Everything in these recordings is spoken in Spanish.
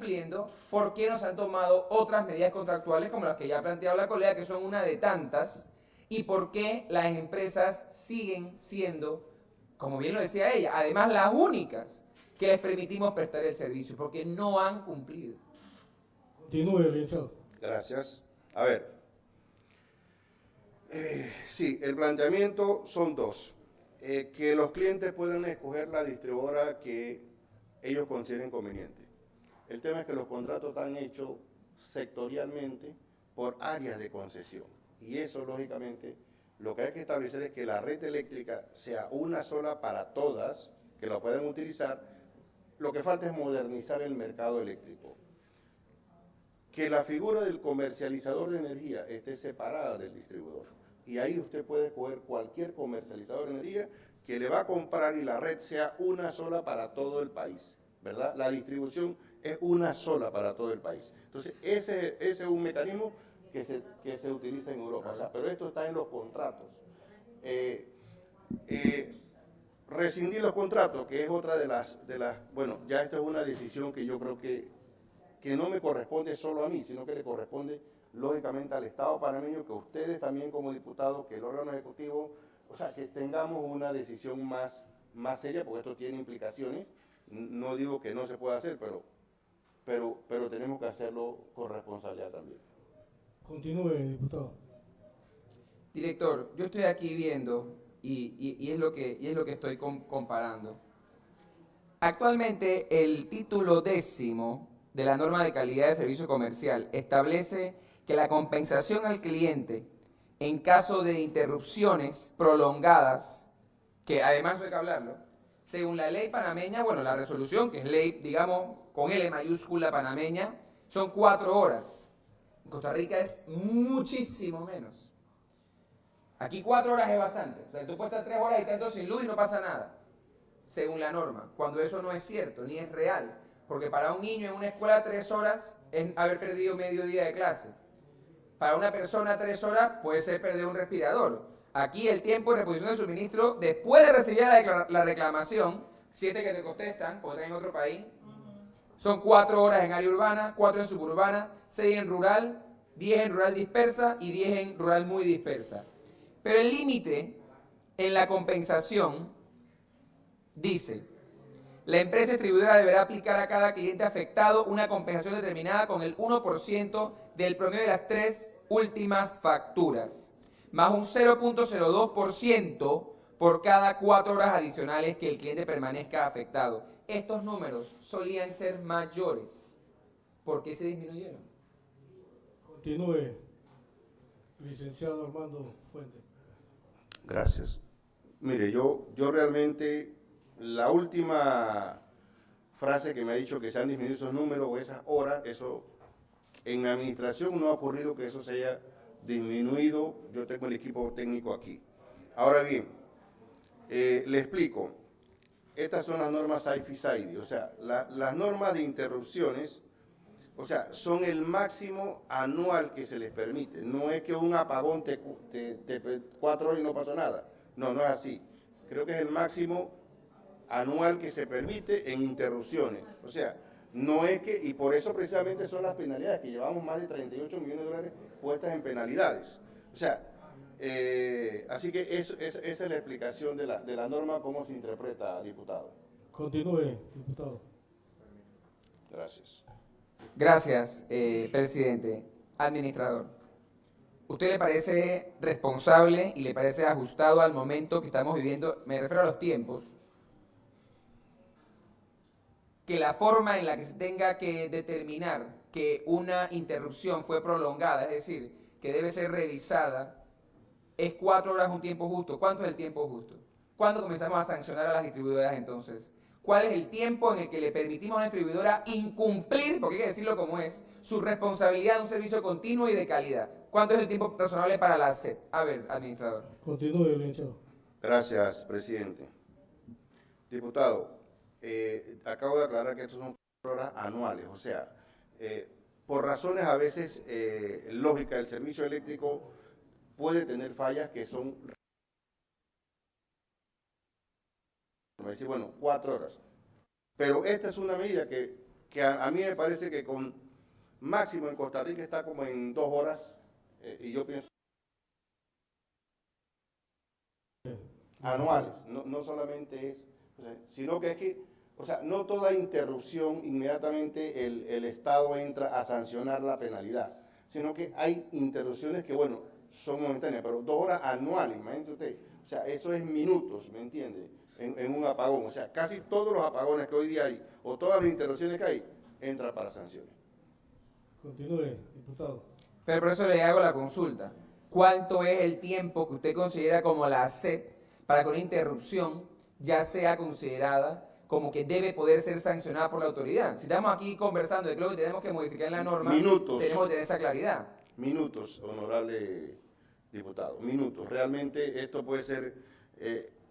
cumpliendo, ¿por qué no se han tomado otras medidas contractuales como las que ya ha planteado la colega, que son una de tantas? ¿Y por qué las empresas siguen siendo, como bien lo decía ella, además las únicas que les permitimos prestar el servicio? Porque no han cumplido. Continúe, licenciado. Gracias. A ver, sí, el planteamiento son dos. Que los clientes puedan escoger la distribuidora que ellos consideren conveniente. El tema es que los contratos están hechos sectorialmente por áreas de concesión. Y eso, lógicamente, lo que hay que establecer es que la red eléctrica sea una sola para todas, que lo puedan utilizar. Lo que falta es modernizar el mercado eléctrico. Que la figura del comercializador de energía esté separada del distribuidor. Y ahí usted puede escoger cualquier comercializador de energía que le va a comprar y la red sea una sola para todo el país, ¿verdad? La distribución es una sola para todo el país. Entonces, ese es un mecanismo que se utiliza en Europa. O sea, pero esto está en los contratos. Rescindir los contratos, que es otra de las, bueno, ya esto es una decisión que yo creo que no me corresponde solo a mí, sino que le corresponde lógicamente al Estado panameño, que ustedes también como diputados, que el órgano ejecutivo, o sea, que tengamos una decisión más seria, porque esto tiene implicaciones. No digo que no se pueda hacer, pero tenemos que hacerlo con responsabilidad también. Continúe, diputado. Director, yo estoy aquí viendo, y es lo que estoy comparando. Actualmente, el título 10º de la norma de calidad de servicio comercial establece que la compensación al cliente en caso de interrupciones prolongadas, que además hay que hablarlo, según la ley panameña, bueno, la resolución, que es ley, digamos, con L mayúscula panameña, son 4 horas. En Costa Rica es muchísimo menos. Aquí 4 horas es bastante. O sea, tú puedes estar 3 horas y tanto sin luz y no pasa nada, según la norma, cuando eso no es cierto, ni es real. Porque para un niño en una escuela 3 horas es haber perdido medio día de clase. Para una persona 3 horas puede ser perder un respirador. Aquí el tiempo de reposición de suministro, después de recibir la reclamación, 7 que te contestan, porque están en otro país, son 4 horas en área urbana, 4 en suburbana, 6 en rural, 10 en rural dispersa y 10 en rural muy dispersa. Pero el límite en la compensación dice: la empresa distribuidora deberá aplicar a cada cliente afectado una compensación determinada con el 1% del promedio de las 3 últimas facturas, más un 0.02% por cada 4 horas adicionales que el cliente permanezca afectado. Estos números solían ser mayores. ¿Por qué se disminuyeron? Continúe, licenciado Armando Fuentes. Gracias. Mire, yo realmente, la última frase que me ha dicho que se han disminuido esos números o esas horas, eso en mi administración no ha ocurrido que eso se haya disminuido. Yo tengo el equipo técnico aquí. Ahora bien, le explico. Estas son las normas SAIFI-SAIDI, o sea, las normas de interrupciones, o sea, son el máximo anual que se les permite. No es que un apagón te 4 horas y no pasó nada. No, no es así. Creo que es el máximo anual que se permite en interrupciones. O sea, no es que, y por eso precisamente son las penalidades, que llevamos más de 38 millones de dólares puestas en penalidades. O sea, así que esa es la explicación de la norma, cómo se interpreta, diputado. Continúe, diputado. Gracias. Gracias, presidente. Administrador, ¿usted le parece responsable y le parece ajustado al momento que estamos viviendo? Me refiero a los tiempos. Que la forma en la que se tenga que determinar que una interrupción fue prolongada, es decir, que debe ser revisada, es 4 horas un tiempo justo. ¿Cuánto es el tiempo justo? ¿Cuándo comenzamos a sancionar a las distribuidoras entonces? ¿Cuál es el tiempo en el que le permitimos a una distribuidora incumplir, porque hay que decirlo como es, su responsabilidad de un servicio continuo y de calidad? ¿Cuánto es el tiempo razonable para la SED? A ver, administrador. Continúe, licenciado. Gracias, presidente. Diputado, acabo de aclarar que estos son 4 horas anuales, o sea, por razones a veces lógicas, el servicio eléctrico puede tener fallas que son, decir, bueno, 4 horas. Pero esta es una medida que que a mí me parece que con máximo en Costa Rica está como en 2 horas, y yo pienso anuales, no solamente es, o sea, sino que es que, o sea, no toda interrupción inmediatamente el Estado entra a sancionar la penalidad, sino que hay interrupciones que, bueno, son momentáneas, pero 2 horas anuales, imagínese usted, o sea, eso es minutos, ¿me entiende? En un apagón, o sea, casi todos los apagones que hoy día hay, o todas las interrupciones que hay, entran para sanciones. Continúe, diputado. Pero por eso le hago la consulta. ¿Cuánto es el tiempo que usted considera como la SEP para que una interrupción ya sea considerada como que debe poder ser sancionada por la autoridad? Si estamos aquí conversando de que tenemos que modificar la norma, Minutos. tenemos que tener esa claridad. Minutos, honorable diputado, minutos. Realmente esto puede ser,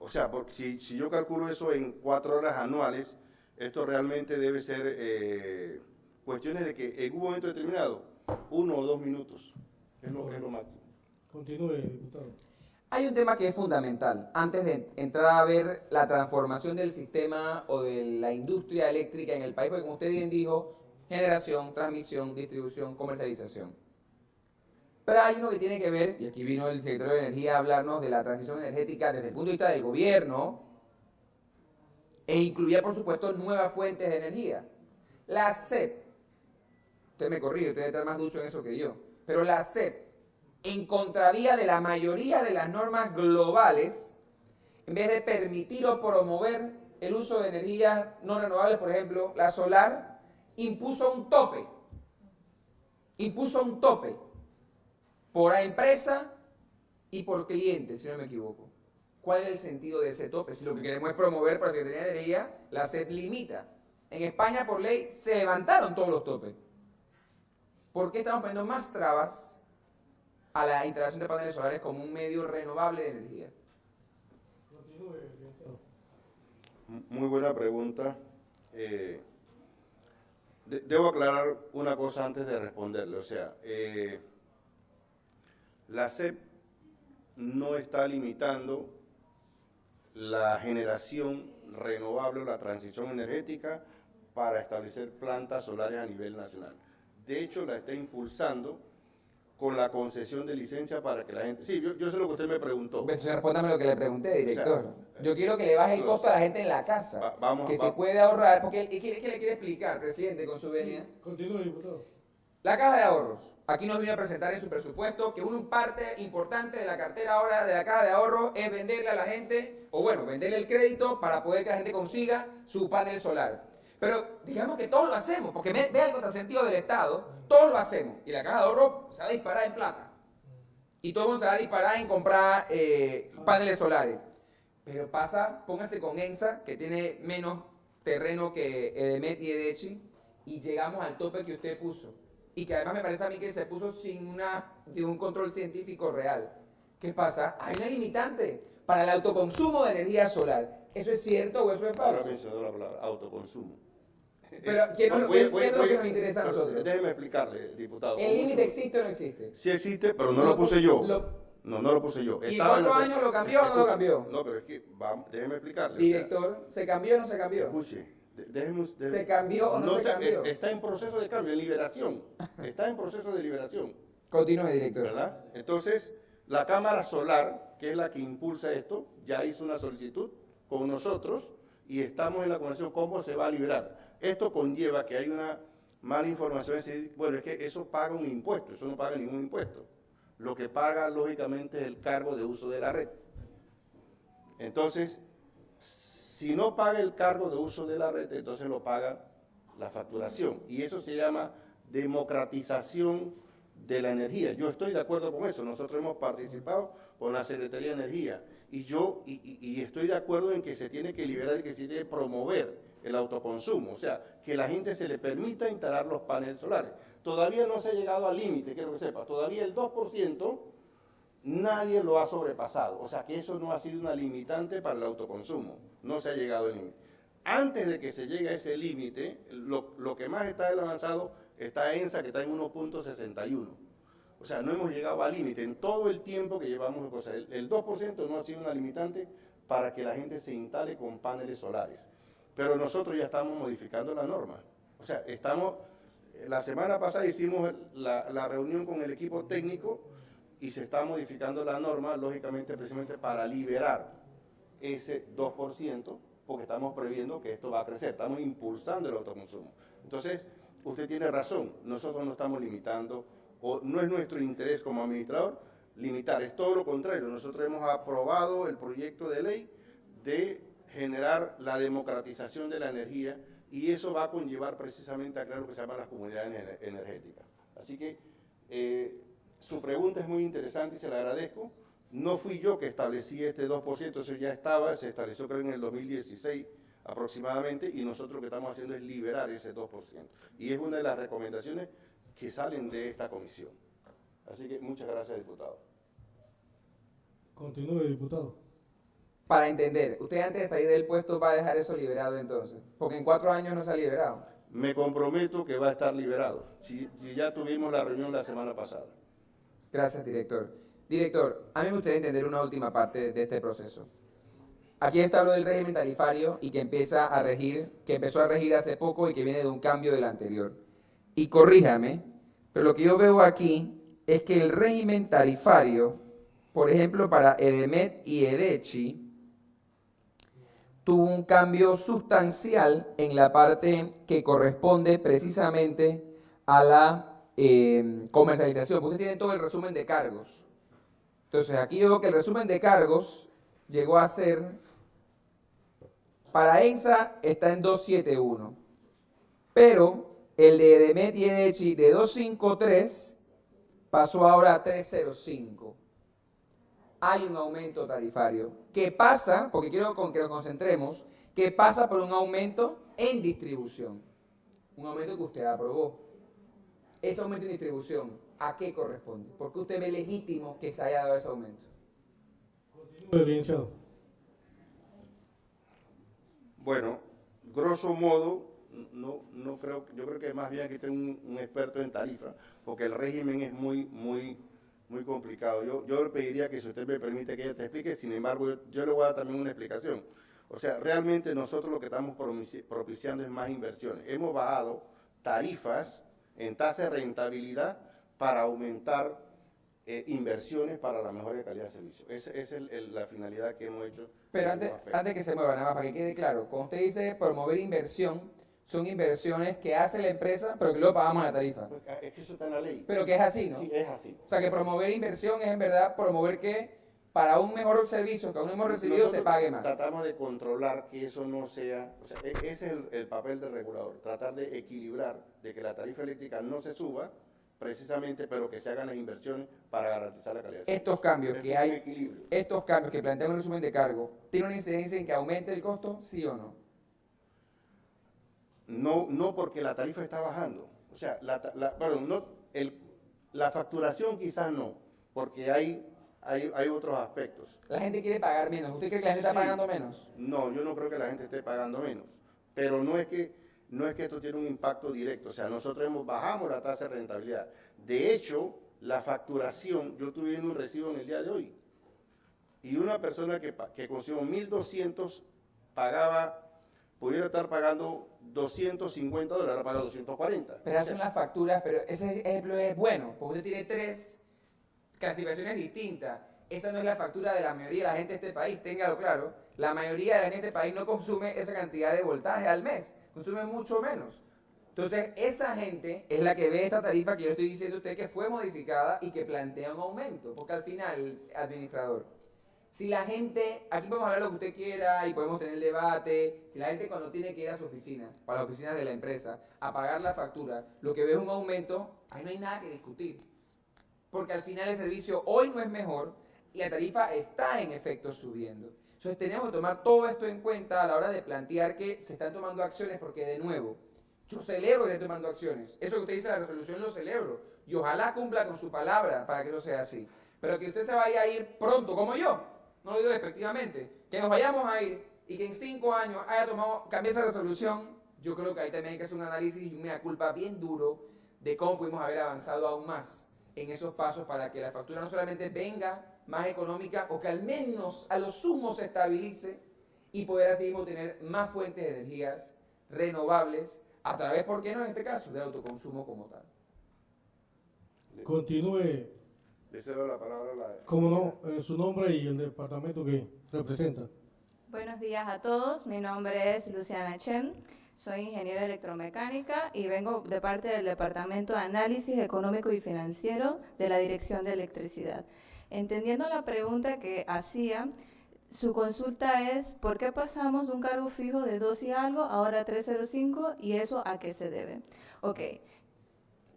o sea, porque si yo calculo eso en 4 horas anuales, esto realmente debe ser cuestiones de que en un momento determinado, 1 o 2 minutos, es lo máximo. Continúe, diputado. Hay un tema que es fundamental. Antes de entrar a ver la transformación del sistema o de la industria eléctrica en el país, porque como usted bien dijo, generación, transmisión, distribución, comercialización. Pero hay uno que tiene que ver, y aquí vino el secretario de Energía a hablarnos de la transición energética desde el punto de vista del gobierno, e incluía, por supuesto, nuevas fuentes de energía. La SEP, usted me corrige, usted debe estar más ducho en eso que yo, pero la SEP, en contravía de la mayoría de las normas globales, en vez de permitir o promover el uso de energías no renovables, por ejemplo, la solar, impuso un tope por la empresa y por cliente, si no me equivoco. ¿Cuál es el sentido de ese tope? Si lo que queremos es promover para la Secretaría de Energía, la SEP limita. En España, por ley, se levantaron todos los topes. ¿Por qué estamos poniendo más trabas a la instalación de paneles solares como un medio renovable de energía? Continúe, licenciado. Muy buena pregunta. Debo aclarar una cosa antes de responderle. O sea, la SEP no está limitando la generación renovable o la transición energética para establecer plantas solares a nivel nacional. De hecho, la está impulsando con la concesión de licencia para que la gente... Sí, yo sé lo que usted me preguntó. Entonces respóndame lo que le pregunté, director. O sea, yo quiero que le baje el costo a la gente en la casa, se puede ahorrar, porque ¿qué le quiere explicar, presidente, con su venia? Sí, continúe, diputado. La caja de ahorros. Aquí nos vino a presentar en su presupuesto que una parte importante de la cartera ahora de la caja de ahorros es venderle a la gente, o bueno, venderle el crédito para poder que la gente consiga su panel solar. Pero digamos que todos lo hacemos, porque vea el contrasentido del Estado, todos lo hacemos. Y la caja de ahorros se va a disparar en plata. Y todo el mundo se va a disparar en comprar paneles solares. Pero pasa, póngase con ENSA, que tiene menos terreno que EDEMET y EDECHI, y llegamos al tope que usted puso. Y que además me parece a mí que se puso sin un control científico real. ¿Qué pasa? Hay una limitante para el autoconsumo de energía solar. ¿Eso es cierto o eso es falso? Ahora mencionó la palabra autoconsumo. Pero ¿qué es lo que nos interesa a nosotros? Déjeme explicarle, diputado. ¿El límite existe o no existe? Sí existe, pero no lo puse yo. No lo puse yo. ¿Y en 4 años lo cambió o no lo cambió? No, pero es que, déjeme explicarle. Director, ¿se cambió o no se cambió? Escuche, ¿Se cambió o no se cambió? Está en proceso de cambio, en liberación. Está en proceso de liberación. Continúe, director. ¿Verdad? Entonces, la Cámara Solar, que es la que impulsa esto, ya hizo una solicitud con nosotros y estamos en la conversación cómo se va a liberar. Esto conlleva que hay una mala información. Bueno, es que eso paga un impuesto, eso no paga ningún impuesto. Lo que paga, lógicamente, es el cargo de uso de la red. Entonces, si no paga el cargo de uso de la red, entonces lo paga la facturación. Y eso se llama democratización de la energía. Yo estoy de acuerdo con eso. Nosotros hemos participado con la Secretaría de Energía. Y estoy de acuerdo en que se tiene que liberar y que se tiene que promover el autoconsumo. O sea, que la gente se le permita instalar los paneles solares. Todavía no se ha llegado al límite, quiero que sepa. Todavía el 2% nadie lo ha sobrepasado. O sea, que eso no ha sido una limitante para el autoconsumo. No se ha llegado al límite. Antes de que se llegue a ese límite, lo que más está avanzado está ENSA, que está en 1.61. O sea, no hemos llegado al límite. En todo el tiempo que llevamos, o sea, el 2% no ha sido una limitante para que la gente se instale con paneles solares. Pero nosotros ya estamos modificando la norma. O sea, la semana pasada hicimos la reunión con el equipo técnico y se está modificando la norma, lógicamente, precisamente para liberar ese 2%, porque estamos previendo que esto va a crecer, estamos impulsando el autoconsumo. Entonces, usted tiene razón, nosotros no estamos limitando, o no es nuestro interés como administrador limitar, es todo lo contrario. Nosotros hemos aprobado el proyecto de ley de generar la democratización de la energía y eso va a conllevar precisamente a crear lo que se llama las comunidades energéticas. Así que su pregunta es muy interesante y se la agradezco. No fui yo que establecí este 2%, eso ya estaba, se estableció creo en el 2016 aproximadamente y nosotros lo que estamos haciendo es liberar ese 2%. Y es una de las recomendaciones que salen de esta comisión. Así que muchas gracias, diputado. Continúe, diputado. Para entender, usted antes de salir del puesto va a dejar eso liberado entonces, porque en 4 años no se ha liberado. Me comprometo que va a estar liberado, si ya tuvimos la reunión la semana pasada. Gracias, director. Director, a mí me gustaría entender una última parte de este proceso. Aquí está lo del régimen tarifario y que empezó a regir hace poco y que viene de un cambio del anterior. Y corríjame, pero lo que yo veo aquí es que el régimen tarifario, por ejemplo, para EDEMET y EDECHI, tuvo un cambio sustancial en la parte que corresponde precisamente a la comercialización. Porque usted tiene todo el resumen de cargos. Entonces, aquí veo que el resumen de cargos llegó a ser, para ENSA está en 271, pero el de EDEMET y EDECHI de 253 pasó ahora a 305. Hay un aumento tarifario. ¿Qué pasa? Porque quiero que nos concentremos. ¿Qué pasa por un aumento en distribución? Un aumento que usted aprobó. Ese aumento en distribución, ¿a qué corresponde? ¿Por qué usted ve legítimo que se haya dado ese aumento? Continúe, licenciado. Bueno, grosso modo, no creo, yo creo que más bien aquí tengo un experto en tarifa, porque el régimen es muy complicado. Yo le pediría que si usted me permite que ella te explique, sin embargo, yo le voy a dar también una explicación. O sea, realmente nosotros lo que estamos propiciando es más inversiones. Hemos bajado tarifas en tasa de rentabilidad para aumentar inversiones para la mejora de calidad de servicio. Esa es la finalidad que hemos hecho. Pero antes que se mueva, nada más para que quede claro, cuando usted dice promover inversión, son inversiones que hace la empresa, pero que luego pagamos la tarifa. Es que eso está en la ley. Pero que es así, ¿no? Sí, es así. O sea, que promover inversión es en verdad promover que para un mejor servicio que aún hemos recibido Nosotros se pague más. Tratamos de controlar que eso no sea, o sea, ese es el papel del regulador, tratar de equilibrar, de que la tarifa eléctrica no se suba, precisamente, pero que se hagan las inversiones para garantizar la calidad. Estos cambios que hay, Equilibrio. estos cambios que plantean un resumen de cargo, ¿tiene una incidencia en que aumente el costo, sí o no? No porque la tarifa está bajando. O sea, la facturación quizás no, porque hay otros aspectos. La gente quiere pagar menos. ¿Usted cree que la gente está pagando menos? No, yo no creo que la gente esté pagando menos. Pero no es que esto tiene un impacto directo. O sea, nosotros bajamos la tasa de rentabilidad. De hecho, la facturación, yo estuve viendo un recibo en el día de hoy. Y una persona que consiguió 1.200 pudiera estar pagando $250, ahora paga 240. Pero hacen las facturas, pero ese ejemplo es bueno, porque usted tiene 3 clasificaciones distintas. Esa no es la factura de la mayoría de la gente de este país, téngalo claro. La mayoría de la gente de este país no consume esa cantidad de voltaje al mes, consume mucho menos. Entonces, esa gente es la que ve esta tarifa que yo estoy diciendo a usted que fue modificada y que plantea un aumento. Porque al final, administrador, si la gente, aquí podemos hablar lo que usted quiera y podemos tener debate, si la gente cuando tiene que ir a su oficina, para las oficinas de la empresa, a pagar la factura, lo que ve es un aumento, ahí no hay nada que discutir. Porque al final el servicio hoy no es mejor y la tarifa está en efecto subiendo. Entonces tenemos que tomar todo esto en cuenta a la hora de plantear que se están tomando acciones porque de nuevo, yo celebro que esté tomando acciones. Eso que usted dice en la resolución lo celebro. Y ojalá cumpla con su palabra para que eso sea así. Pero que usted se vaya a ir pronto, como yo, no lo digo despectivamente, que nos vayamos a ir y que en 5 años cambie esa resolución, yo creo que ahí también hay que hacer un análisis y una culpa bien duro de cómo pudimos haber avanzado aún más en esos pasos para que la factura no solamente venga más económica o que al menos a lo sumo se estabilice y poder así mismo tener más fuentes de energías renovables a través, ¿por qué no en este caso?, de autoconsumo como tal. Continúe, Le cedo la palabra a la... como no, su nombre y el departamento que representa. Buenos días a todos, mi nombre es Luciana Chen, soy ingeniera electromecánica y vengo de parte del Departamento de Análisis Económico y Financiero de la Dirección de Electricidad. Entendiendo la pregunta que hacía, su consulta es ¿por qué pasamos de un cargo fijo de 2 y algo ahora a 305 y eso a qué se debe? Ok.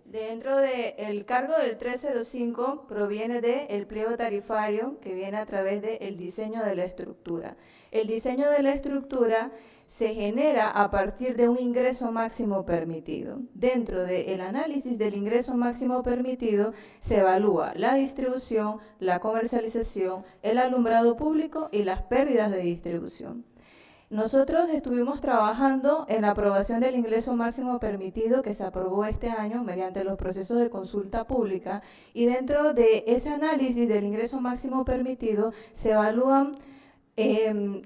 Dentro del cargo del 305 proviene del pliego tarifario que viene a través del diseño de la estructura. El diseño de la estructura se genera a partir de un ingreso máximo permitido. Dentro del análisis del ingreso máximo permitido se evalúa la distribución, la comercialización, el alumbrado público y las pérdidas de distribución. Nosotros estuvimos trabajando en la aprobación del ingreso máximo permitido que se aprobó este año mediante los procesos de consulta pública y dentro de ese análisis del ingreso máximo permitido se evalúan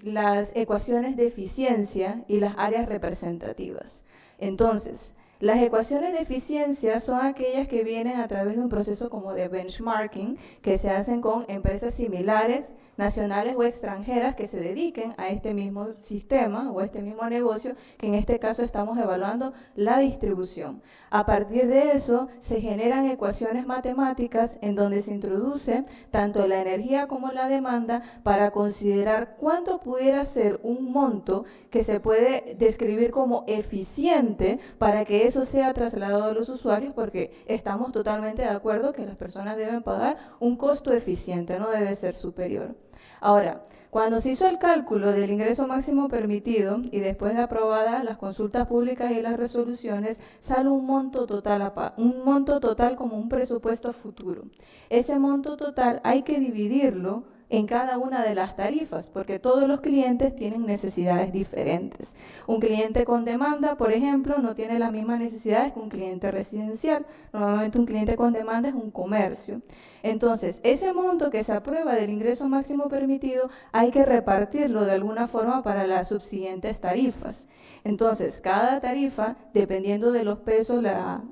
las ecuaciones de eficiencia y las áreas representativas. Entonces, las ecuaciones de eficiencia son aquellas que vienen a través de un proceso como de benchmarking que se hacen con empresas similares, nacionales o extranjeras que se dediquen a este mismo sistema o este mismo negocio, que en este caso estamos evaluando la distribución. A partir de eso se generan ecuaciones matemáticas en donde se introduce tanto la energía como la demanda para considerar cuánto pudiera ser un monto que se puede describir como eficiente para que eso sea trasladado a los usuarios, porque estamos totalmente de acuerdo que las personas deben pagar un costo eficiente, no debe ser superior. Ahora, cuando se hizo el cálculo del ingreso máximo permitido y después de aprobadas las consultas públicas y las resoluciones, sale un monto total como un presupuesto futuro. Ese monto total hay que dividirlo en cada una de las tarifas, porque todos los clientes tienen necesidades diferentes. Un cliente con demanda, por ejemplo, no tiene las mismas necesidades que un cliente residencial. Normalmente un cliente con demanda es un comercio. Entonces, ese monto que se aprueba del ingreso máximo permitido hay que repartirlo de alguna forma para las subsiguientes tarifas. Entonces, cada tarifa, dependiendo de los pesos,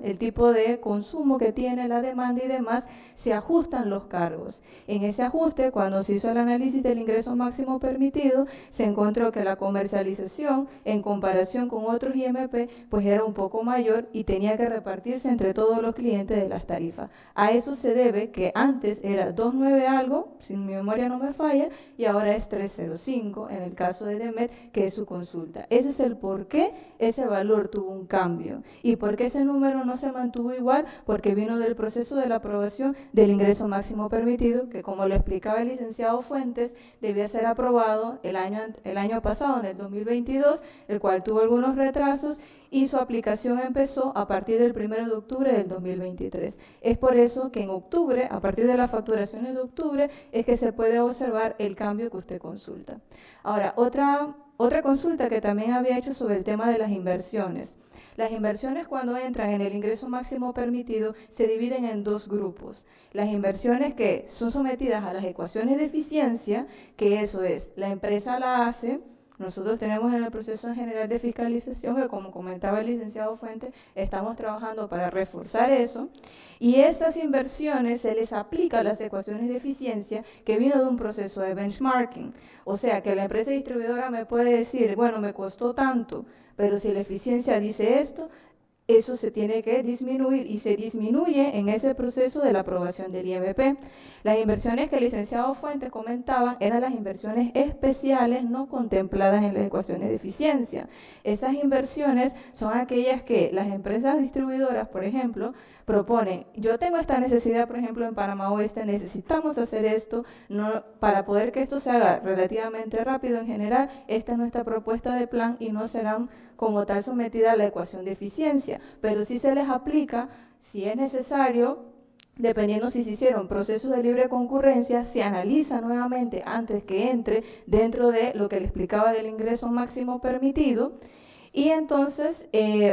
el tipo de consumo que tiene la demanda y demás, se ajustan los cargos. En ese ajuste, cuando se hizo el análisis del ingreso máximo permitido, se encontró que la comercialización, en comparación con otros IMP, pues era un poco mayor y tenía que repartirse entre todos los clientes de las tarifas. A eso se debe que antes era 2.9 algo, si mi memoria no me falla, y ahora es 3.05 en el caso de DEMET, que es su consulta. Ese es el por qué ese valor tuvo un cambio y por qué ese número no se mantuvo igual, porque vino del proceso de la aprobación del ingreso máximo permitido, que como lo explicaba el licenciado Fuentes, debía ser aprobado el año pasado, en el 2022, el cual tuvo algunos retrasos y su aplicación empezó a partir del 1 de octubre del 2023. Es por eso que en octubre, a partir de las facturaciones de octubre, es que se puede observar el cambio que usted consulta. Ahora, otra consulta que también había hecho sobre el tema de las inversiones. Las inversiones, cuando entran en el ingreso máximo permitido, se dividen en dos grupos. Las inversiones que son sometidas a las ecuaciones de eficiencia, que eso es, la empresa la hace. Nosotros tenemos en el proceso en general de fiscalización, que como comentaba el licenciado Fuentes, estamos trabajando para reforzar eso, y esas inversiones se les aplica las ecuaciones de eficiencia que vino de un proceso de benchmarking. O sea, que la empresa distribuidora me puede decir, bueno, me costó tanto, pero si la eficiencia dice esto, eso se tiene que disminuir y se disminuye en ese proceso de la aprobación del IMP. Las inversiones que el licenciado Fuentes comentaba eran las inversiones especiales no contempladas en las ecuaciones de eficiencia. Esas inversiones son aquellas que las empresas distribuidoras, por ejemplo, proponen, yo tengo esta necesidad, por ejemplo, en Panamá Oeste, necesitamos hacer esto, para poder que esto se haga relativamente rápido en general, esta es nuestra propuesta de plan y no serán como tal sometida a la ecuación de eficiencia, pero sí se les aplica, si es necesario, dependiendo si se hicieron procesos de libre concurrencia, se analiza nuevamente antes que entre dentro de lo que le explicaba del ingreso máximo permitido, Y entonces,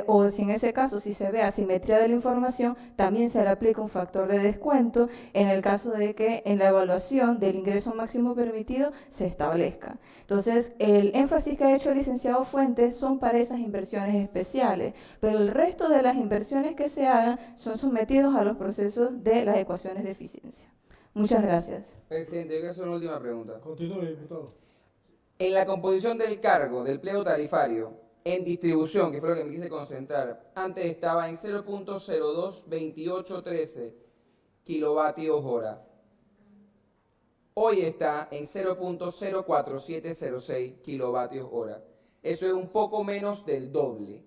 o si en ese caso, si se ve asimetría de la información, también se le aplica un factor de descuento en el caso de que en la evaluación del ingreso máximo permitido se establezca. Entonces, el énfasis que ha hecho el licenciado Fuentes son para esas inversiones especiales, pero el resto de las inversiones que se hagan son sometidos a los procesos de las ecuaciones de eficiencia. Muchas gracias. Presidente, yo quiero hacer una última pregunta. Continúe, diputado. En la composición del cargo del pliego tarifario, en distribución, que fue lo que me quise concentrar, antes estaba en 0.022813 kilovatios hora. Hoy está en 0.04706 kilovatios hora. Eso es un poco menos del doble.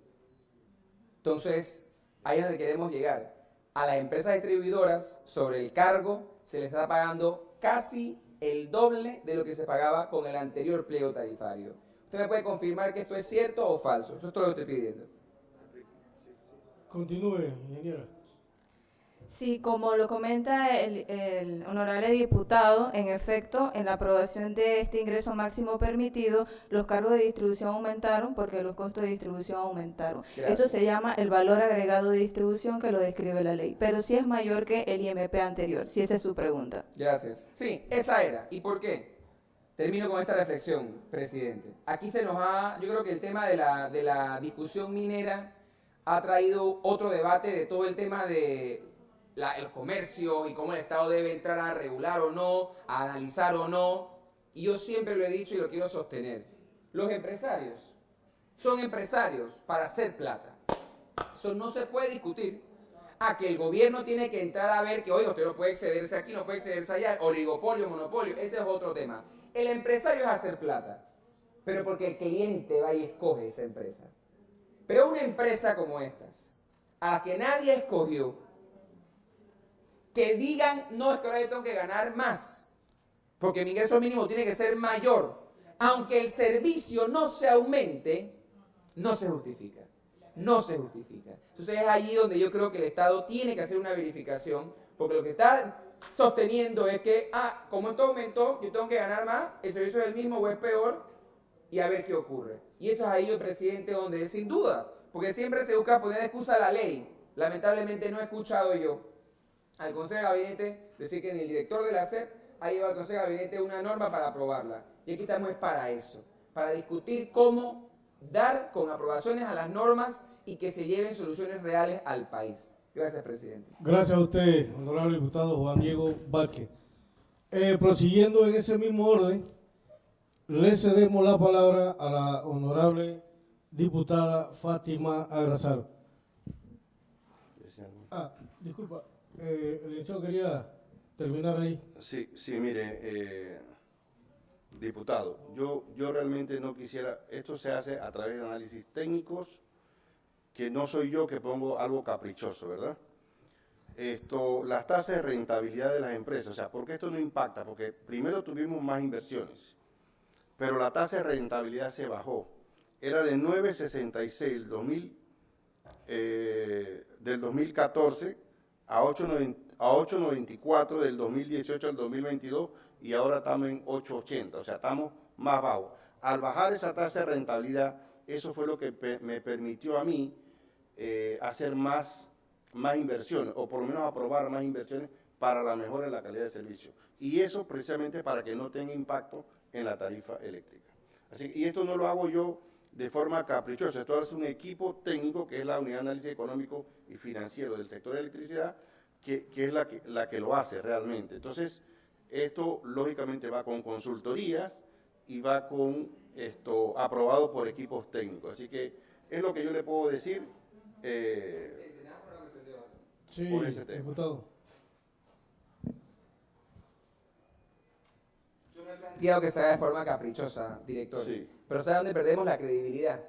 Entonces, ahí es donde queremos llegar. A las empresas distribuidoras, sobre el cargo, se les está pagando casi el doble de lo que se pagaba con el anterior pliego tarifario. ¿Usted me puede confirmar que esto es cierto o falso? Eso es todo lo que estoy pidiendo. Continúe, ingeniera. Sí, como lo comenta el honorable diputado, en efecto, en la aprobación de este ingreso máximo permitido, los cargos de distribución aumentaron porque los costos de distribución aumentaron. Gracias. Eso se llama el valor agregado de distribución que lo describe la ley, pero sí es mayor que el IMP anterior, si esa es su pregunta. Gracias. Sí, esa era. ¿Y por qué? Termino con esta reflexión, presidente. Aquí se nos ha, yo creo que el tema de la discusión minera ha traído otro debate de todo el tema de los comercios y cómo el Estado debe entrar a regular o no, a analizar o no. Y yo siempre lo he dicho y lo quiero sostener. Los empresarios son empresarios para hacer plata. Eso no se puede discutir. A que el gobierno tiene que entrar a ver que, oye, usted no puede excederse aquí, no puede excederse allá, oligopolio, monopolio, ese es otro tema. El empresario es hacer plata, pero porque el cliente va y escoge esa empresa. Pero una empresa como estas, a la que nadie escogió, que digan, no, es que ahora yo tengo que ganar más, porque mi ingreso mínimo tiene que ser mayor, aunque el servicio no se aumente, no se justifica. No se justifica. Entonces es allí donde yo creo que el Estado tiene que hacer una verificación, porque lo que está sosteniendo es que, como esto aumentó, yo tengo que ganar más, el servicio es el mismo o es peor, y a ver qué ocurre. Y eso es ahí, el presidente, donde es sin duda, porque siempre se busca poner excusa a la ley. Lamentablemente no he escuchado yo al Consejo de Gabinete decir que ni el director de la SEP ha llevado al Consejo de Gabinete una norma para aprobarla. Y aquí estamos es para eso, para discutir cómo dar con aprobaciones a las normas y que se lleven soluciones reales al país. Gracias, presidente. Gracias a usted, honorable diputado Juan Diego Vázquez. Prosiguiendo en ese mismo orden, le cedemos la palabra a la honorable diputada Fátima Agrazal. Disculpa, el licenciado quería terminar ahí. Sí, mire, diputado, yo realmente no quisiera, esto se hace a través de análisis técnicos, que no soy yo que pongo algo caprichoso, ¿verdad? Las tasas de rentabilidad de las empresas, o sea, ¿por qué esto no impacta? Porque primero tuvimos más inversiones, pero la tasa de rentabilidad se bajó. Era de 9.66 del 2014 a 8.94 del 2018 al 2022 y ahora estamos en 8.80, o sea, estamos más bajos. Al bajar esa tasa de rentabilidad, eso fue lo que me permitió a mí hacer más inversiones, o por lo menos aprobar más inversiones para la mejora de la calidad de servicio. Y eso precisamente para que no tenga impacto en la tarifa eléctrica. Y esto no lo hago yo de forma caprichosa, esto es un equipo técnico que es la Unidad de Análisis Económico y Financiero del sector de electricidad, que es la que lo hace realmente. Entonces, esto lógicamente va con consultorías y va con aprobado por equipos técnicos. Así que es lo que yo le puedo decir Sí, por ese tema. diputado. Yo no he planteado que se haga de forma caprichosa, director, Sí. pero ¿sabe dónde perdemos la credibilidad?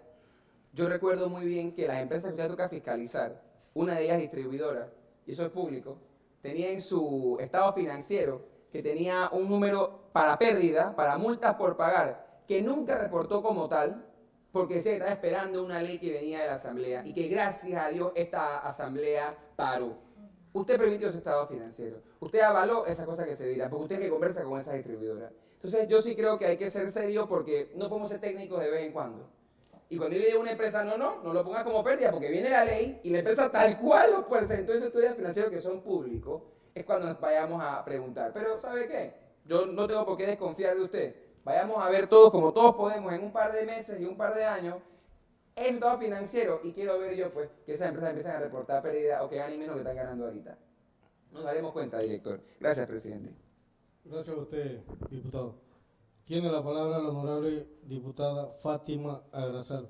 Yo recuerdo muy bien que las empresas que usted toca fiscalizar, una de ellas distribuidora, y eso es público, tenía en su estado financiero que tenía un número para pérdida, para multas por pagar, que nunca reportó como tal, porque se estaba esperando una ley que venía de la Asamblea y que gracias a Dios esta Asamblea paró. Usted permitió ese estado financiero, usted avaló esa cosa que se dirá, porque usted es que conversa con esa distribuidora. Entonces yo sí creo que hay que ser serio porque no podemos ser técnicos de vez en cuando. Y cuando yo le digo a una empresa, no lo pongas como pérdida porque viene la ley y la empresa tal cual lo puede hacer. Entonces, estudios financieros que son públicos es cuando nos vayamos a preguntar. Pero, ¿sabe qué? Yo no tengo por qué desconfiar de usted. Vayamos a ver todos, como todos podemos, en un par de meses y un par de años, el resultado financiero. Y quiero ver yo, pues, que esas empresas empiezan a reportar pérdida o que ganen menos que están ganando ahorita. Nos daremos cuenta, director. Gracias, presidente. Gracias a usted, diputado. Tiene la palabra la honorable diputada Fátima Agrasal.